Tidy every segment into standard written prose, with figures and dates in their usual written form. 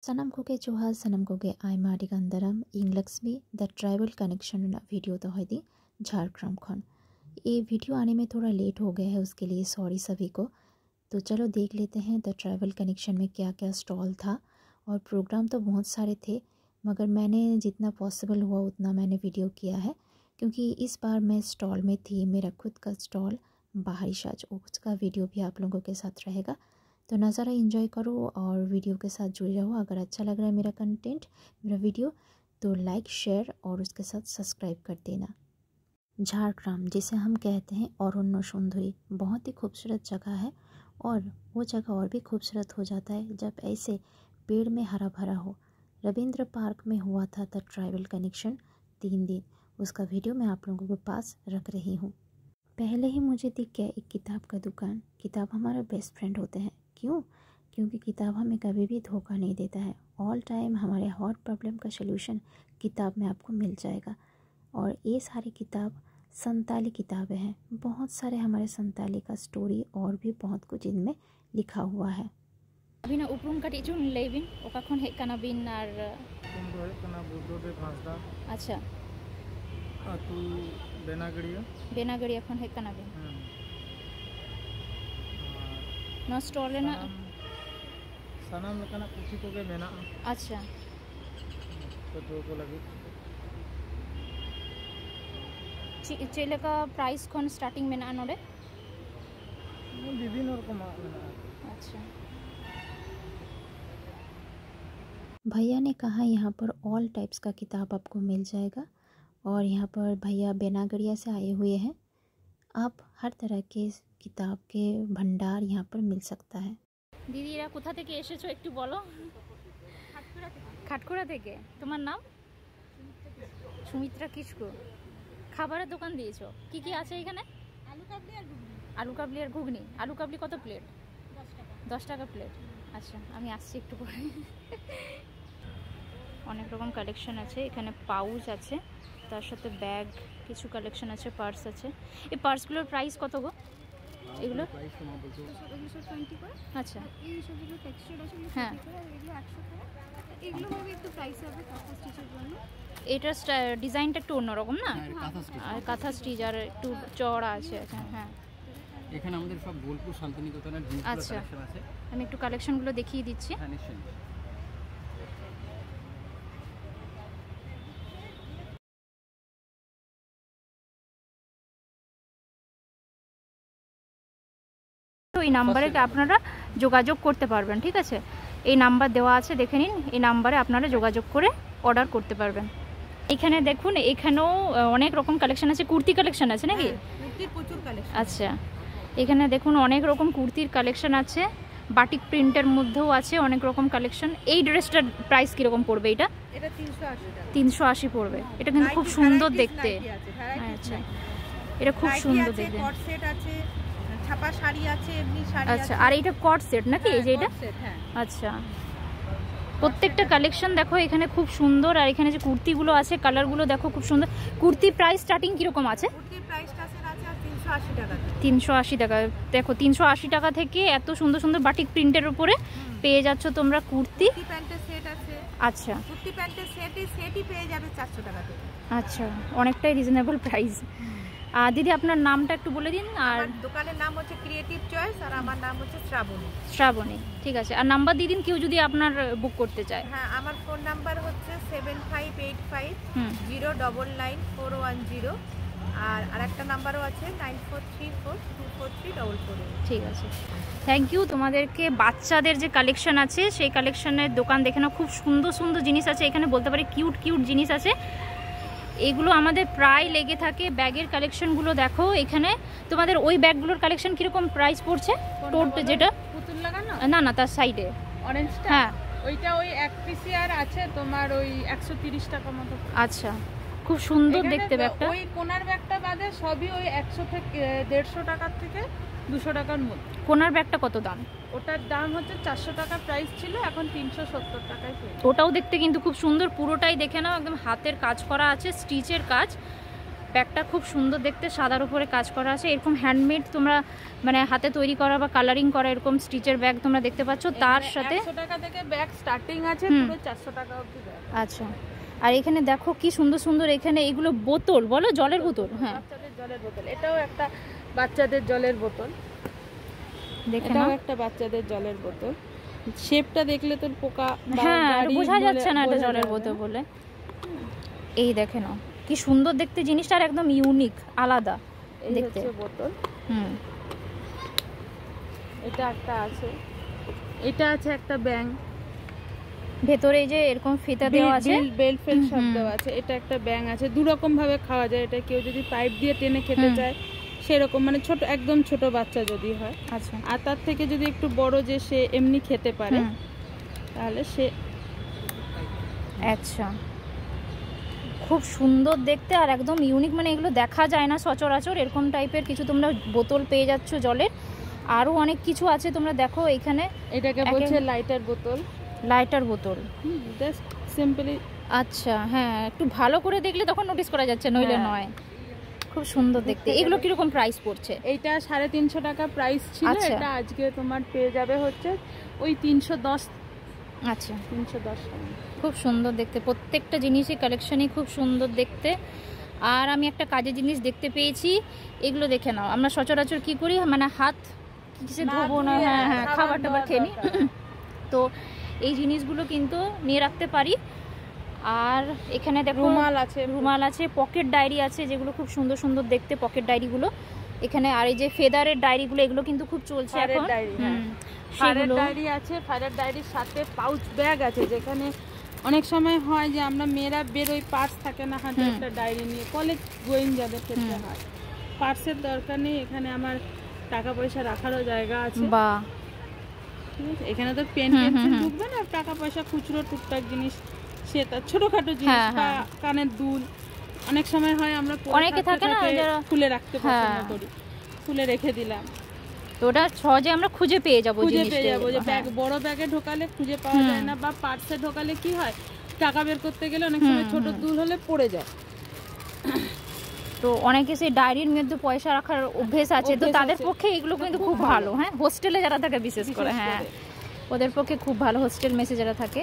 Sanam koge Joha Sanam koge Aima Digandaram इंग्लक्ष्मी the tribal connection video तो है दी झारग्राम खन। ये वीडियो आने में थोड़ा लेट हो गया है, उसके लिए सॉरी सभी को। तो चलो देख लेते हैं द ट्राइबल कनेक्शन में क्या क्या स्टॉल था। और प्रोग्राम तो बहुत सारे थे, मगर मैंने जितना पॉसिबल हुआ उतना मैंने वीडियो किया है, क्योंकि इस बार मैं स्टॉल में थी। मेरा खुद का स्टॉल बाहरी साज, उसका वीडियो भी आप लोगों के साथ रहेगा। तो नज़ारा एंजॉय करो और वीडियो के साथ जुड़े रहो। अगर अच्छा लग रहा है मेरा कंटेंट, मेरा वीडियो, तो लाइक शेयर और उसके साथ सब्सक्राइब कर देना। झारग्राम जिसे हम कहते हैं अरण्य सुंदरी, बहुत ही खूबसूरत जगह है। और वो जगह और भी खूबसूरत हो जाता है जब ऐसे पेड़ में हरा भरा हो। रविंद्र पार्क में हुआ था द ट्राइबल कनेक्शन 3 दिन। उसका वीडियो मैं आप लोगों के पास रख रही हूँ। पहले ही मुझे दिख गया एक किताब का दुकान। किताब हमारा बेस्ट फ्रेंड होते हैं। क्यों? क्योंकि किताब हमें कभी भी धोखा नहीं देता है। ऑल टाइम हमारे हर प्रॉब्लम का सलूशन किताब में आपको मिल जाएगा। और ये सारी किताब संताली किताबें हैं। बहुत सारे हमारे संताली का स्टोरी और भी बहुत कुछ इनमें लिखा हुआ है। अभी उपरूम कटी चुन लेबिन ओका खन हेक कना बिन आर तुम रोहे कना बुद्रोदेव हांसदा। अच्छा तू बेनागड़िया खन हेक कना बिन ना स्टॉल ना सनाम लकना पुथी को के मेना। अच्छा तो दो को लगे चेले का प्राइस कौन स्टार्टिंग में ना नोडे विभिन्न रकम मेना। अच्छा भैया ने कहा यहाँ पर ऑल टाइप्स का किताब आपको मिल जाएगा। और यहाँ पर भैया बेनागड़िया से आए हुए हैं। आप हर तरह के किताब के भंडार यहाँ पर मिल सकता है। दीदी এরা কোথা থেকে এসেছো একটু বলো। খাটখোড়া থেকে। তোমার নাম? সুমিত্রা কিসকো। খাবারের দোকান দিয়েছো, কি কি আছে এখানে? আলু কাবলি আর ঘুগনি। আলু কাবলি কত প্লেট? 10 টাকা প্লেট। আচ্ছা আমি আসছি একটু পরে। অনেক রকম কালেকশন আছে এখানে। পাউচ আছে, তার সাথে ব্যাগ, কিছু কালেকশন আছে, পার্স আছে। এই পার্সগুলোর প্রাইস কত গো? এগুলো প্রাইস তোমার বলছো 120 করে। আচ্ছা এই সবগুলো টেক্সচার আছে হ্যাঁ, এগুলো 100 করে। এগুলো হবে একটু প্রাইস হবে কাঁথা স্টিচের জন্য। এটার ডিজাইনটা একটু অন্যরকম না? কাঁথা স্টিচ আর কাঁথা স্টিচ আর একটু চড়া আছে। আচ্ছা হ্যাঁ, এখানে আমাদের সব বোলপুর শান্তিনিকেতনের জিনিসগুলো আচ্ছা কালেকশন আছে। আমি একটু কালেকশনগুলো দেখিয়ে দিচ্ছি। হ্যাঁ নিশ্চয়ই। তো এই নাম্বারে আপনারা যোগাযোগ করতে পারবেন, ঠিক আছে? এই নাম্বার দেওয়া আছে, দেখে নিন। এই নাম্বারে আপনারা যোগাযোগ করে অর্ডার করতে পারবেন। এখানে দেখুন, এখানেও অনেক রকম কালেকশন আছে। কুর্তি কালেকশন আছে নাকি? কুর্তির প্রচুর কালেকশন। আচ্ছা এখানে দেখুন অনেক রকম কুর্তির কালেকশন আছে। বাটিক প্রিন্টের মধ্যেও আছে অনেক রকম কালেকশন। এই ড্রেসটার প্রাইস কীরকম পড়বে? এটা 380 টাকা। 380 পড়বে। এটা কিন্তু খুব সুন্দর দেখতে। আচ্ছা এটা খুব সুন্দর দেখতে। কট সেট আছে, ছাপা শাড়ি আছে, এমনি শাড়ি আছে। আচ্ছা আর এটা কট সেট নাকি? এই যে এটা? হ্যাঁ আচ্ছা প্রত্যেকটা কালেকশন দেখো এখানে খুব সুন্দর। আর এখানে যে কুর্তিগুলো আছে কালারগুলো দেখো খুব সুন্দর। কুর্তি প্রাইস স্টার্টিং কিরকম আছে? কুর্তির প্রাইসটা আছে 380 টাকা। 380 টাকা। দেখো 380 টাকা থেকে এত সুন্দর সুন্দর বাটিক প্রিন্টের উপরে পেয়ে যাচ্ছ তোমরা কুর্তি। কুর্তি প্যান্টের সেট আছে। আচ্া কুর্তি প্যান্টের সেটই পেয়ে যাবে 400 টাকা থেকে। আচ্ছা অনেকটাই রিজনেবল প্রাইস। দিদি আপনার নামটা একটু বলে দিন। আর দোকানের নাম হচ্ছে ক্রিয়েটিভ চয়েস আর আমার নাম হচ্ছে শ্রাবণী। ঠিক আছে, আর নাম্বার দিয়ে দিন কেউ যদি আপনার বুক করতে চায়। হ্যাঁ আমার ফোন নাম্বার হচ্ছে 7585099410। আর আরেকটা নাম্বারও আছে 9434243444। ঠিক আছে, থ্যাংক ইউ। তোমাদেরকে বাচ্চাদের যে কালেকশন আছে সেই কালেকশনের দোকান দেখে নাও। খুব সুন্দর সুন্দর জিনিস আছে এখানে, বলতে পারি কিউট কিউট জিনিস আছে। এগুলো আমাদের প্রায় লেগে থাকে। ব্যাগের কালেকশনগুলো দেখো এখানে। তোমাদের ওই ব্যাগগুলোর কালেকশন কিরকম প্রাইস পড়ছে? টোট যেটা পুতুল লাগানো না না তার সাইডে অরেঞ্জটা, হ্যাঁ ওইটা ওই এক পিসি আর আছে তোমার ওই 130 টাকা মতো। আচ্ছা খুব সুন্দর দেখতে ব্যাগটা। ওই কোনার ব্যাগটা বাদে সবই ওই 100 থেকে 150 টাকার থেকে 200 টাকার মধ্যে। কোনার ব্যাগটা কত দাম? ওটার দাম হচ্ছে 400 টাকা প্রাইস ছিল, এখন 370 টাকায় পেয়ে। ওটাও দেখতে কিন্তু খুব সুন্দর। পুরোটাই দেখে নাও, একদম হাতের কাজ করা আছে, স্টিচের কাজ। ব্যাগটা খুব সুন্দর দেখতে, সাদার উপরে কাজ করা আছে। এরকম হ্যান্ডমেড তোমরা মানে হাতে তৈরি করা বা কালারিং করা এরকম স্টিচের ব্যাগ তোমরা দেখতে পাচ্ছ। তার সাথে 100 টাকা থেকে ব্যাগ স্টার্টিং আছে, পুরো 400 টাকা অবধি ব্যাগ। আচ্ছা, আর এখানে দেখো কি সুন্দর সুন্দর এখানে এগুলো বোতল, বলো জলের বোতল। হ্যাঁ, বাচ্চাদের জলের বোতল, এটাও একটা বাচ্চাদের জলের বোতল, দেখে এটাও নাও। একটা বাচ্চাদের জলের বোতল। শেপটা দেখলে তোর পোকা হ্যাঁ, বোঝা যাচ্ছে না এটা জলের বোতল বলে। এই দেখে নাও কি সুন্দর দেখতে জিনিসটা, আর একদম ইউনিক, আলাদা দেখতে বোতল। এটা একটা আছে, এটা আছে একটা ব্যাং, ভেতরে এই যে এরকম ফিতা দেওয়া আছে, বেল্ট ফেল সব দেওয়া আছে। এটা একটা ব্যাং আছে, দু রকম ভাবে খাওয়া যায়। এটা কেউ যদি পাইপ দিয়ে টেনে খেতে চায় সেরকম, মানে ছোট একদম ছোট বাচ্চা যদি হয়। আচ্ছা, আর তার থেকে যদি একটু বড় যে সে এমনি খেতে পারে তাহলে সে। আচ্ছা, খুব সুন্দর দেখতে আর একদম ইউনিক, মানে এগুলো দেখা যায় না সচরাচর। এরকম টাইপের কিছু তোমরা বোতল পেয়ে যাচ্ছ জলের। আরও অনেক কিছু আছে তোমরা দেখো এখানে। এটাকে বলছে লাইটার বোতল। লাইটার বোতল জাস্ট সিম্পলি। আচ্ছা, হ্যাঁ, একটু ভালো করে দেখলে তখন নোটিস করা যাচ্ছে, নইলে নয়। খুব সুন্দর দেখতে। এগুলো কিরকম প্রাইস পড়ছে? এইটা 350 টাকা প্রাইস ছিল, এটা আজকে তোমার পেয়ে যাবে হচ্ছে ওই 310। আচ্ছা, 310 টাকা। খুব সুন্দর দেখতে, প্রত্যেকটা জিনিসই কালেকশনই খুব সুন্দর দেখতে। আর আমি একটা কাজের জিনিস দেখতে পেয়েছি, এগুলো দেখে নাও। আমরা সচরাচর কি করি, মানে হাত কিসে ধোবো না, হ্যাঁ, খাবার টাবার খেয়ে নিই। তো এই জিনিসগুলো কিন্তু নিয়ে রাখতে পারি। আর এখানে দেখো রুমাল আছে, পকেট ডায়েরি আছে, যেগুলো খুব সুন্দর সুন্দর দেখতে পকেট ডায়েরিগুলো এখানে। আর এই যে ফেদারের ডায়েরিগুলো, এগুলো কিন্তু খুব চলছে এখন। ফায়ারের ডায়েরি আছে, ফায়ারের ডায়েরির সাথে পাউচ ব্যাগ আছে, যেখানে অনেক সময় হয় যে আমরা মেয়েরা বেরোই, পার্স থাকে না হাতে, একটা ডায়েরি নিয়ে কলেজ গোয়িং যাদের ক্ষেত্রে হয়, পার্সের দরকার নেই। এখানে আমার টাকা পয়সা রাখারও জায়গা আছে। বাহ, ঠিক আছে, এখানে তো পেন পেন্সিল ঢুকবে না, টাকা পয়সা খুচরো টুকটাক জিনিস, সেটা ছোটখাটো জিনিস বা কানের দুল। অনেক সময় হয় আমরা অনেকে থাকে না খুলে রাখতে পছন্দ করি, খুলে রেখে দিলাম, তো ওটা সহজে আমরা খুঁজে পেয়ে যাবো। যে ব্যাগ বড় ব্যাগে ঢোকালে খুঁজে পাওয়া যায় না, বা পার্সে ঢোকালে কি হয়, টাকা বের করতে গেলে অনেক সময় ছোট দুল হলে পড়ে যায়। তো অনেকে সেই ডায়েরির মধ্যে পয়সা রাখার অভ্যেস আছে, তো তাদের পক্ষে এগুলো কিন্তু খুব ভালো। হ্যাঁ, হোস্টেলে যারা থাকে বিশেষ করে, হ্যাঁ, ওদের পক্ষে খুব ভালো, হোস্টেল মেসে যারা থাকে।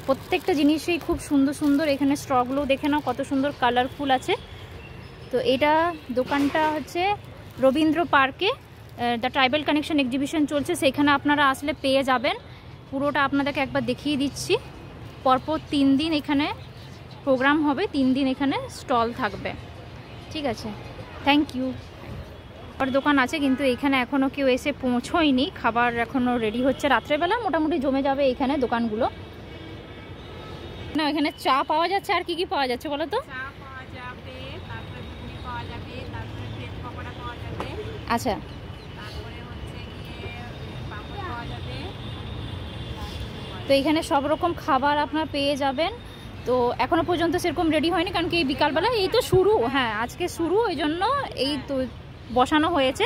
প্রত্যেকটা জিনিসই খুব সুন্দর সুন্দর। এখানে স্ট্রগুলো দেখে নাও কত সুন্দর কালারফুল আছে। তো এটা দোকানটা হচ্ছে রবীন্দ্র পার্কে, দ্য ট্রাইবাল কানেকশন এক্সিবিশন চলছে, সেখানে আপনারা আসলে পেয়ে যাবেন। পুরোটা আপনাদেরকে একবার দেখিয়ে দিচ্ছি। পরপর 3 দিন এখানে প্রোগ্রাম হবে, 3 দিন এখানে স্টল থাকবে। ঠিক আছে, থ্যাংক ইউ। আর দোকান আছে কিন্তু এখানে এখনও কেউ এসে পৌঁছয়নি, খাবার এখনও রেডি হচ্ছে। রাত্রেবেলা মোটামুটি জমে যাবে এখানে দোকানগুলো। না, এখানে চা পাওয়া যাচ্ছে, আর কি কি পাওয়া যাচ্ছে বলো তো? চা পাওয়া যাবে, তারপরে ঘুগনি পাওয়া যাবে, তারপরে ব্রেড পকোড়া পাওয়া যাবে। আচ্ছা, তারপরে হচ্ছে গিয়ে পাপড় পাওয়া যাবে। তো এখানে সব রকম খাবার আপনারা পেয়ে যাবেন। তো এখনো পর্যন্ত সেরকম রেডি হয়নি, কারণ কি এই বিকালবেলা এই তো শুরু, হ্যাঁ আজকে শুরু, ওই জন্য এই তো বসানো হয়েছে।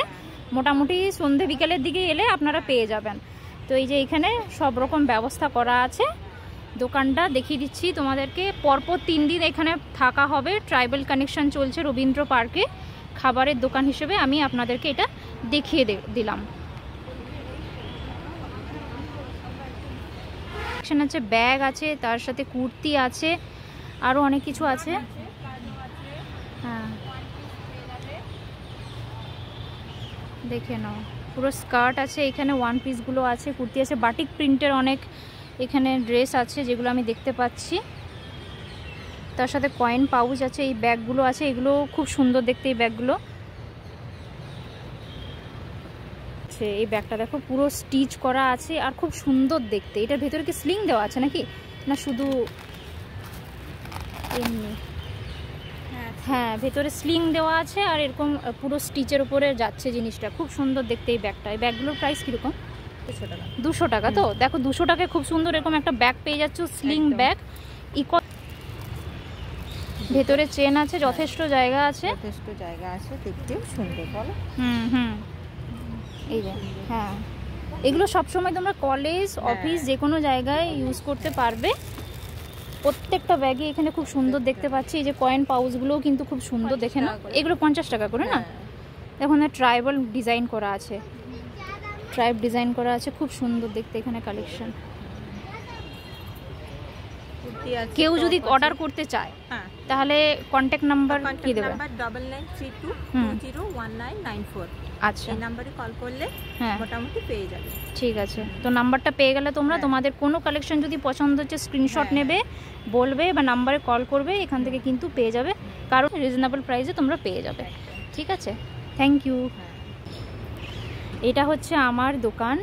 মোটামুটি সন্ধে বিকেলের দিকে এলে আপনারা পেয়ে যাবেন। তো এই যে এখানে সব রকম ব্যবস্থা করা আছে। দোকানটা দেখিয়ে দিচ্ছি তোমাদেরকে। পরপর 3 দিন এখানে থাকা হবে। ট্রাইবাল কানেকশন চলছে রবীন্দ্র পার্কে, খাবারের দোকান হিসেবে আমি আপনাদেরকে এটা দেখিয়ে দিলাম। সেকশন আছে, ব্যাগ আছে, তার সাথে কুর্তি আছে, আরও অনেক কিছু আছে। হ্যাঁ, দেখে নাও, পুরো স্কার্ট আছে এখানে, 1 পিসগুলো আছে, কুর্তি আছে, বাটিক প্রিন্টের অনেক এখানে ড্রেস আছে যেগুলো আমি দেখতে পাচ্ছি। তার সাথে কয়েন পাউচ আছে, এই ব্যাগগুলো আছে, এগুলো খুব সুন্দর দেখতে এই ব্যাগগুলো। এই ব্যাগটা দেখো পুরো স্টিচ করা আছে আর খুব সুন্দর দেখতে। এটার ভেতরে কি স্লিং দেওয়া আছে নাকি, না শুধু এমনি? হ্যাঁ, ভেতরে স্লিং দেওয়া আছে আর এরকম পুরো স্টিচের উপরে যাচ্ছে জিনিসটা। খুব সুন্দর দেখতে এই ব্যাগটা। এই ব্যাগগুলোর প্রাইস কীরকম? 200 টাকা। তো দেখো 200 টাকায় খুব সুন্দর এরকম একটা ব্যাগ পেয়ে যাচ্ছ, স্লিং ব্যাগ। ভেতরে চেন আছে, যথেষ্ট জায়গা আছে, দেখতেও সুন্দর বলো। এই যে, হ্যাঁ, এগুলো সবসময় তোমরা কলেজ, অফিস, যে কোনো জায়গায় ইউজ করতে পারবে। প্রত্যেকটা ব্যাগে এখানে খুব সুন্দর দেখতে পাচ্ছি। এই যে কয়েন পাউচগুলোও কিন্তু খুব সুন্দর দেখে না, এগুলো 50 টাকা করে না। এখন ট্রাইবাল ডিজাইন করা আছে, ট্রাইব ডিজাইন করা আছে, খুব সুন্দর দেখতে এখানে কালেকশন। কেউ যদি অর্ডার করতে চায় তাহলে কন্ট্যাক্ট নাম্বার কি দেবে? 9932201994। আচ্ছা, এই নম্বরে কল করলে মোটামুটি পেয়ে যাবে। ঠিক আছে, তো নাম্বারটা পেয়ে গেলে তোমরা তোমাদের কোনো কালেকশন যদি পছন্দ হচ্ছে স্ক্রিনশট নেবে, বলবে বা নাম্বারে কল করবে, এখান থেকে কিন্তু পেয়ে যাবে, কারণ রিজনেবল প্রাইসে তোমরা পেয়ে যাবে। ঠিক আছে, থ্যাংক ইউ। এটা হচ্ছে আমার দোকান,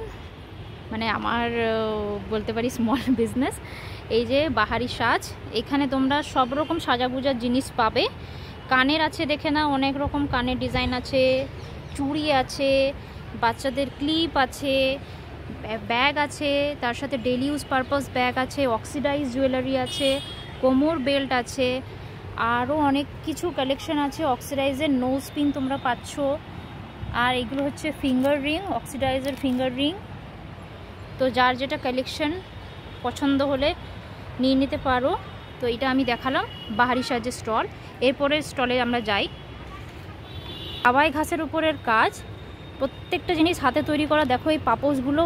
মানে আমার বলতে পারি স্মল বিজনেস। এই যে বাহারি সাজ, এখানে তোমরা সব রকম সাজাগুজার জিনিস পাবে। কানের আছে দেখে না, অনেক রকম কানের ডিজাইন আছে, চুড়ি আছে, বাচ্চাদের ক্লিপ আছে, ব্যাগ আছে, তার সাথে ডেলি ইউজ পারপাস ব্যাগ আছে, অক্সিডাইজ জুয়েলারি আছে, কোমর বেল্ট আছে, আরও অনেক কিছু কালেকশন আছে। অক্সিডাইজের নোজ পিন তোমরা পাচ্ছ, আর এগুলো হচ্ছে ফিঙ্গার রিং, অক্সিডাইজের ফিঙ্গার রিং। তো যার যেটা কালেকশন পছন্দ হলে নিয়ে নিতে পারো। তো এটা আমি দেখালাম বাহারি সাজের স্টল। এরপরের স্টলে আমরা যাই। হাওয়াই ঘাসের উপরের কাজ, প্রত্যেকটা জিনিস হাতে তৈরি করা। দেখো এই পাপোশগুলো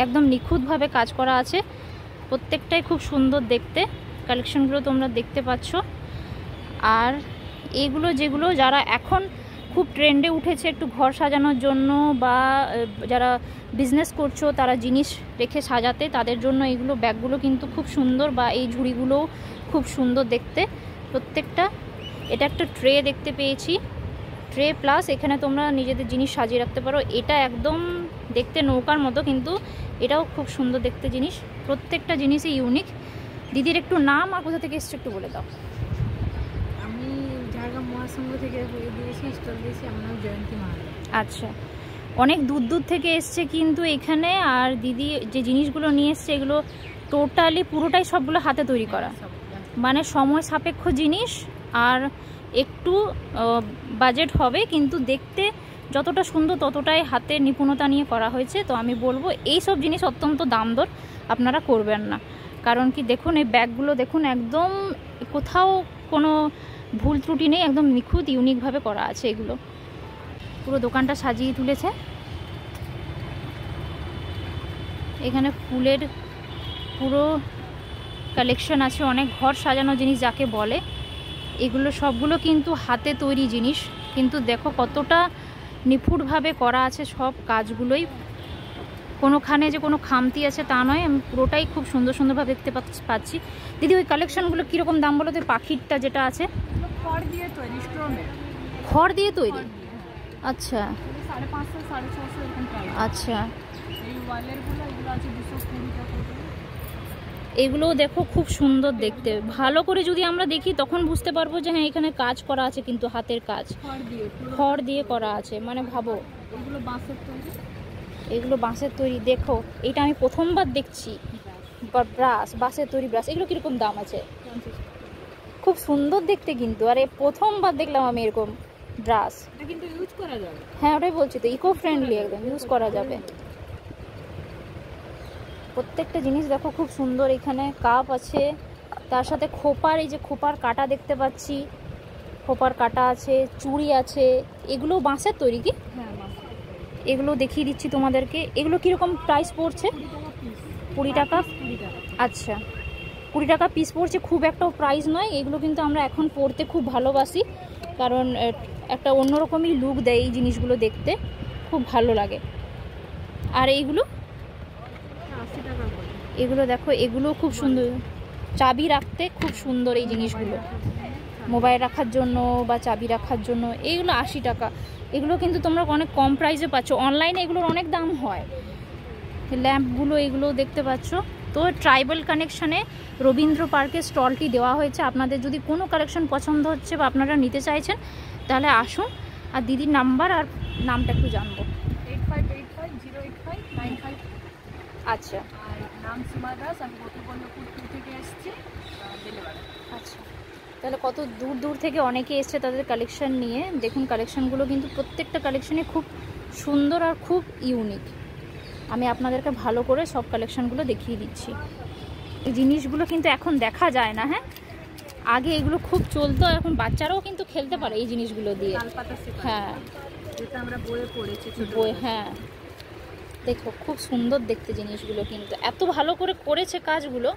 একদম নিখুঁতভাবে কাজ করা আছে, প্রত্যেকটাই খুব সুন্দর দেখতে। কালেকশনগুলো তোমরা দেখতে পাচ্ছ। আর এইগুলো যেগুলো যারা এখন খুব ট্রেন্ডে উঠেছে একটু ঘর সাজানোর জন্য, বা যারা বিজনেস করছো তারা জিনিস রেখে সাজাতে, তাদের জন্য এইগুলো ব্যাগগুলো কিন্তু খুব সুন্দর, বা এই ঝুড়িগুলোও খুব সুন্দর দেখতে প্রত্যেকটা। এটা একটা ট্রে দেখতে পেয়েছি, ট্রে প্লাস এখানে তোমরা নিজেদের জিনিস সাজিয়ে রাখতে পারো। এটা একদম দেখতে নৌকার মতো, কিন্তু এটাও খুব সুন্দর দেখতে জিনিস। প্রত্যেকটা জিনিসই ইউনিক। দিদির একটু নাম আর কোথা থেকে এসছে একটু বলে দাও। আমি ঝাড়গ্রাম মহাসংঘ থেকে দিয়েছি, স্টল দিয়েছি। আমার নাম জয়ন্তী মাহাতো। আচ্ছা, অনেক দূর দূর থেকে এসছে কিন্তু এখানে। আর দিদি যে জিনিসগুলো নিয়ে এসছে এগুলো টোটালি পুরোটাই সবগুলো হাতে তৈরি করা, মানে সময় সাপেক্ষ জিনিস, আর একটু বাজেট হবে, কিন্তু দেখতে যতটা সুন্দর ততটাই হাতের নিপুণতা নিয়ে করা হয়েছে। তো আমি বলবো এই সব জিনিস অত্যন্ত দাম দর আপনারা করবেন না, কারণ কি দেখুন এই ব্যাগগুলো দেখুন, একদম কোথাও কোনো ভুল ত্রুটি নেই, একদম নিখুঁত ইউনিকভাবে করা আছে। এগুলো পুরো দোকানটা সাজিয়ে তুলেছে। এখানে ফুলের পুরো কালেকশন আছে, অনেক ঘর সাজানো জিনিস যাকে বলে। এগুলো সবগুলো কিন্তু হাতে তৈরি জিনিস, কিন্তু দেখো কতটা নিখুঁতভাবে করা আছে সব কাজগুলোই। কোনোখানে যে কোনো খামতি আছে তা নয়, আমি পুরোটাই খুব সুন্দর সুন্দরভাবে দেখতে পাচ্ছি। দিদি ওই কালেকশনগুলো কীরকম দাম বলো তো? পাখিরটা যেটা আছে খড় দিয়ে তৈরি, খড় দিয়ে তৈরি। আচ্ছা, 550 650 এরকম প্রাইস। আচ্ছা, এই ওয়ালেরগুলো এগুলো আছে 220 টাকা। এগুলোও দেখো খুব সুন্দর দেখতে। ভালো করে যদি আমরা দেখি তখন বুঝতে পারবো যে হ্যাঁ এখানে কাজ করা আছে, কিন্তু হাতের কাজ, খড় দিয়ে করা আছে। মানে ভাবো এগুলো বাঁশের তৈরি, এগুলো বাঁশের তৈরি। দেখো এটা আমি প্রথমবার দেখছি, ব্রাশ, বাঁশের তৈরি ব্রাশ। এগুলো কীরকম দাম আছে? খুব সুন্দর দেখতে কিন্তু, আরে প্রথমবার দেখলাম আমি এরকম ব্রাশ। এটা কিন্তু ইউজ করা যাবে। হ্যাঁ ওটাই বলছি তো, ইকো ফ্রেন্ডলি, একদম ইউজ করা যাবে। প্রত্যেকটা জিনিস দেখো খুব সুন্দর। এখানে কাপ আছে, তার সাথে খোপার, এই যে খোপার কাটা দেখতে পাচ্ছি, খোপার কাটা আছে, চুড়ি আছে। এগুলো বাঁশের তৈরি কি? হ্যাঁ, এগুলো দেখিয়ে দিচ্ছি তোমাদেরকে। এগুলো কীরকম প্রাইস পড়ছে? 20 টাকা। আচ্ছা, 20 টাকা পিস পড়ছে, খুব একটাও প্রাইস নয়। এগুলো কিন্তু আমরা এখন পরতে খুব ভালোবাসি, কারণ একটা অন্যরকমই লুক দেয় এই জিনিসগুলো, দেখতে খুব ভালো লাগে। আর এইগুলো 80 টাকা করে। এগুলো দেখো, এগুলো খুব সুন্দর, চাবি রাখতে খুব সুন্দর এই জিনিসগুলো, মোবাইল রাখার জন্য বা চাবি রাখার জন্য। এইগুলো 80 টাকা। এগুলো কিন্তু তোমরা অনেক কম প্রাইসে পাচ্ছ, অনলাইনে এগুলোর অনেক দাম হয়। ল্যাম্পগুলো এগুলো দেখতে পাচ্ছ। তো ট্রাইবাল কানেকশানে রবীন্দ্র পার্কের স্টলটি দেওয়া হয়েছে। আপনাদের যদি কোনো কালেকশন পছন্দ হচ্ছে বা আপনারা নিতে চাইছেন তাহলে আসুন। আর দিদির নাম্বার আর নামটা একটু জানবো। 8585085955। আচ্ছা, আর নাম সীমা দাস, আমি গোপীবল্লভপুর থেকে এসেছি, ডেলিভারি। আচ্ছা, তাহলে কত দূর দূর থেকে অনেকে এসছে তাদের কালেকশন নিয়ে। দেখুন কালেকশনগুলো কিন্তু প্রত্যেকটা কালেকশনই খুব সুন্দর আর খুব ইউনিক। আমি আপনাদেরকে ভালো করে সব কালেকশনগুলো দেখিয়ে দিচ্ছি। এই জিনিসগুলো কিন্তু এখন দেখা যায় না। হ্যাঁ, আগে এগুলো খুব চলতো, এখন বাচ্চারাও কিন্তু খেলতে পারে এই জিনিসগুলো দিয়ে। হ্যাঁ, যেটা আমরা বইয়ে পড়েছি বই। হ্যাঁ, দেখো খুব সুন্দর দেখতে জিনিসগুলো, কিন্তু এত ভালো করে করেছে কাজগুলো।